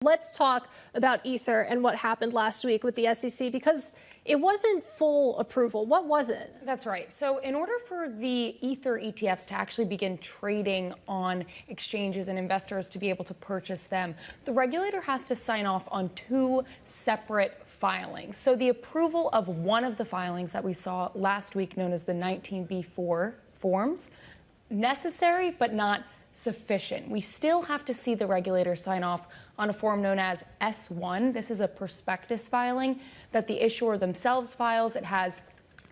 Let's talk about Ether and what happened last week with the SEC, because it wasn't full approval. What was it? That's right. So in order for the Ether ETFs to actually begin trading on exchanges and investors to be able to purchase them, the regulator has to sign off on two separate filings. So the approval of one of the filings that we saw last week, known as the 19B4 forms, necessary but not sufficient. We still have to see the regulator sign off on a form known as S1. This is a prospectus filing that the issuer themselves files. It has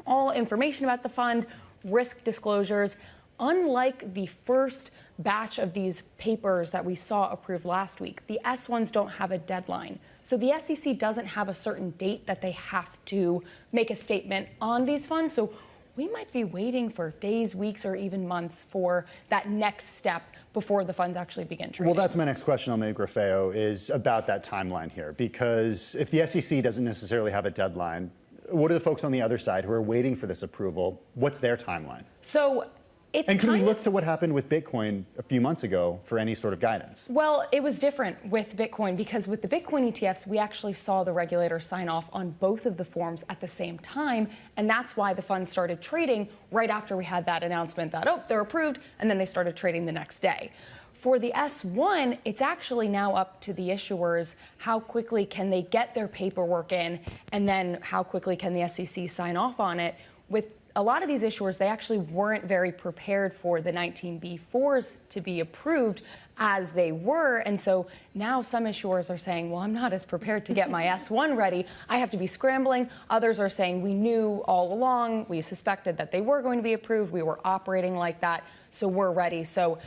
all information about the fund, risk disclosures. Unlike the first batch of these papers that we saw approved last week, the S1s don't have a deadline. So the SEC doesn't have a certain date that they have to make a statement on these funds. So we might be waiting for days, weeks, or even months for that next step before the funds actually begin trading. Well, that's my next question on Graffeo, is about that timeline here. Because if the SEC doesn't necessarily have a deadline, what are the folks on the other side who are waiting for this approval? What's their timeline? So it's and can we look to what happened with Bitcoin a few months ago for any sort of guidance? Well, it was different with Bitcoin, because with the Bitcoin ETFs, we actually saw the regulator sign off on both of the forms at the same time. And that's why the funds started trading right after we had that announcement that, oh, they're approved, and then they started trading the next day. For the S1, it's actually now up to the issuers. How quickly can they get their paperwork in, and then how quickly can the SEC sign off on it? With a lot of these issuers, they actually weren't very prepared for the 19B4s to be approved as they were. And so now some issuers are saying, well, I'm not as prepared to get my S1 ready. I have to be scrambling. Others are saying, we knew all along, we suspected that they were going to be approved. We were operating like that, so we're ready. So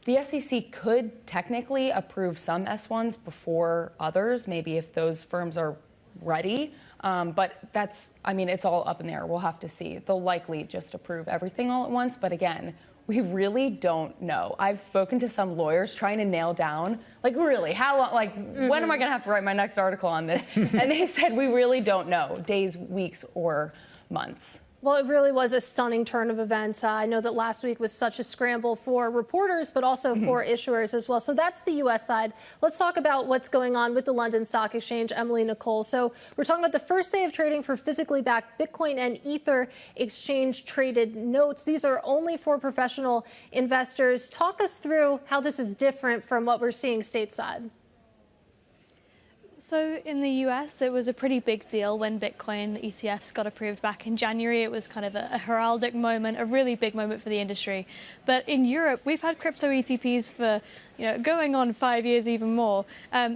the SEC could technically approve some S1s before others, maybe if those firms are ready. But that's, I mean, it's all up in the air. We'll have to see. They'll likely just approve everything all at once. But again, we really don't know. I've spoken to some lawyers trying to nail down, like, really, how long, like, when am I going to have to write my next article on this? And they said, we really don't know, days, weeks, or months. Well, it really was a stunning turn of events. I know that last week was such a scramble for reporters, but also for issuers as well. So that's the U.S. side. Let's talk about what's going on with the London Stock Exchange, Emily, Nicolle. So we're talking about the first day of trading for physically backed Bitcoin and Ether exchange traded notes. These are only for professional investors. Talk us through how this is different from what we're seeing stateside. So in the US, it was a pretty big deal when Bitcoin ETFs got approved back in January. It was kind of a heraldic moment, a really big moment for the industry. But in Europe, we've had crypto ETPs for going on 5 years, even more.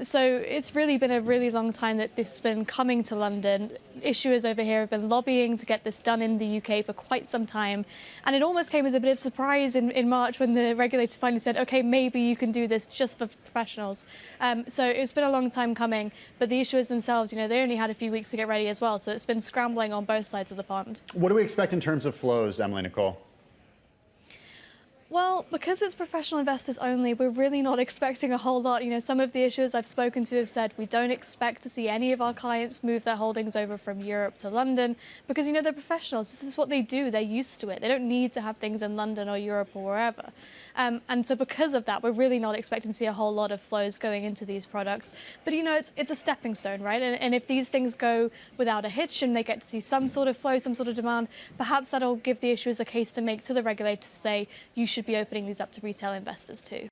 So it's really been a really long time that this has been coming to London. Issuers over here have been lobbying to get this done in the UK for quite some time. And it almost came as a bit of a surprise in March when the regulator finally said, OK, maybe you can do this just for professionals. So it's been a long time coming. But the issuers themselves, they only had a few weeks to get ready as well. So it's been scrambling on both sides of the pond. What do we expect in terms of flows, Emily, Nicolle? Well, because it's professional investors only, we're really not expecting a whole lot. Some of the issuers I've spoken to have said we don't expect to see any of our clients move their holdings over from Europe to London because, they're professionals. This is what they do. They're used to it. They don't need to have things in London or Europe or wherever. And so because of that, we're really not expecting to see a whole lot of flows going into these products. But, it's a stepping stone, right? And if these things go without a hitch and they get to see some sort of flow, some sort of demand, perhaps that'll give the issuers a case to make to the regulator to say, you should be opening these up to retail investors too.